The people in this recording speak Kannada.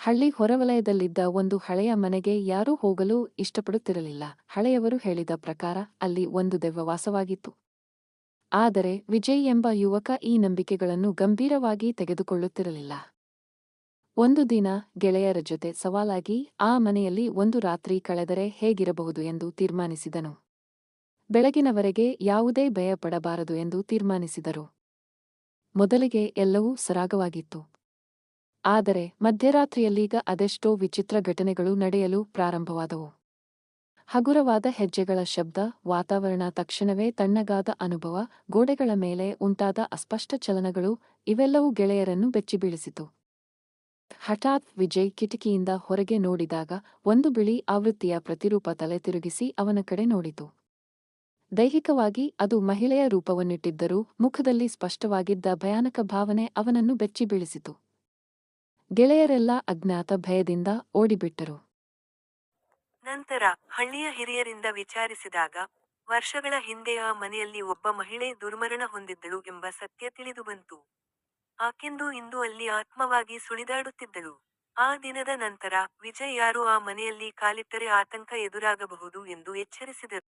ಹಳ್ಳಿ ಹೊರವಲಯದಲ್ಲಿದ್ದ ಒಂದು ಹಳೆಯ ಮನೆಗೆ ಯಾರೂ ಹೋಗಲು ಇಷ್ಟಪಡುತ್ತಿರಲಿಲ್ಲ. ಹಳೆಯವರು ಹೇಳಿದ ಪ್ರಕಾರ ಅಲ್ಲಿ ಒಂದು ದೆವ್ವ ವಾಸವಾಗಿತ್ತು. ಆದರೆ ವಿಜಯ್ ಎಂಬ ಯುವಕ ಈ ನಂಬಿಕೆಗಳನ್ನು ಗಂಭೀರವಾಗಿ ತೆಗೆದುಕೊಳ್ಳುತ್ತಿರಲಿಲ್ಲ. ಒಂದು ದಿನ ಗೆಳೆಯರ ಜೊತೆ ಸವಾಲಾಗಿ ಆ ಮನೆಯಲ್ಲಿ ಒಂದು ರಾತ್ರಿ ಕಳೆದರೆ ಹೇಗಿರಬಹುದು ಎಂದು ತೀರ್ಮಾನಿಸಿದನು. ಬೆಳಗಿನವರೆಗೆ ಯಾವುದೇ ಭಯಪಡಬಾರದು ಎಂದು ತೀರ್ಮಾನಿಸಿದರು. ಮೊದಲಿಗೆ ಎಲ್ಲವೂ ಸರಾಗವಾಗಿತ್ತು. ಆದರೆ ಮಧ್ಯರಾತ್ರಿಯಲ್ಲೀಗ ಅದೆಷ್ಟೋ ವಿಚಿತ್ರ ಘಟನೆಗಳು ನಡೆಯಲು ಪ್ರಾರಂಭವಾದವು. ಹಗುರವಾದ ಹೆಜ್ಜೆಗಳ ಶಬ್ದ, ವಾತಾವರಣ ತಕ್ಷಣವೇ ತಣ್ಣಗಾದ ಅನುಭವ, ಗೋಡೆಗಳ ಮೇಲೆ ಉಂಟಾದ ಅಸ್ಪಷ್ಟ ಚಲನಗಳು ಇವೆಲ್ಲವೂ ಗೆಳೆಯರನ್ನು ಬೆಚ್ಚಿಬೀಳಿಸಿತು. ಹಠಾತ್ ವಿಜಯ್ ಕಿಟಕಿಯಿಂದ ಹೊರಗೆ ನೋಡಿದಾಗ ಒಂದು ಬಿಳಿ ಆವೃತ್ತಿಯ ಪ್ರತಿರೂಪ ತಲೆ ತಿರುಗಿಸಿ ಅವನ ಕಡೆ ನೋಡಿತು. ದೈಹಿಕವಾಗಿ ಅದು ಮಹಿಳೆಯ ರೂಪವನ್ನಿಟ್ಟಿದ್ದರೂ ಮುಖದಲ್ಲಿ ಸ್ಪಷ್ಟವಾಗಿದ್ದ ಭಯಾನಕ ಭಾವನೆ ಅವನನ್ನು ಬೆಚ್ಚಿಬೀಳಿಸಿತು. ಗೆಳೆಯರೆಲ್ಲ ಅಜ್ಞಾತ ಭಯದಿಂದ ಓಡಿಬಿಟ್ಟರು. ನಂತರ ಹಳ್ಳಿಯ ಹಿರಿಯರಿಂದ ವಿಚಾರಿಸಿದಾಗ, ವರ್ಷಗಳ ಹಿಂದೆ ಆ ಮನೆಯಲ್ಲಿ ಒಬ್ಬ ಮಹಿಳೆ ದುರ್ಮರಣ ಹೊಂದಿದ್ದಳು ಎಂಬ ಸತ್ಯ ತಿಳಿದುಬಂತು. ಆಕೆಂದು ಇಂದು ಅಲ್ಲಿ ಆತ್ಮವಾಗಿ ಸುಳಿದಾಡುತ್ತಿದ್ದಳು. ಆ ದಿನದ ನಂತರ ವಿಜಯ್ ಯಾರು ಆ ಮನೆಯಲ್ಲಿ ಕಾಲಿಟ್ಟರೆ ಆತಂಕ ಎದುರಾಗಬಹುದು ಎಂದು ಎಚ್ಚರಿಸಿದರು.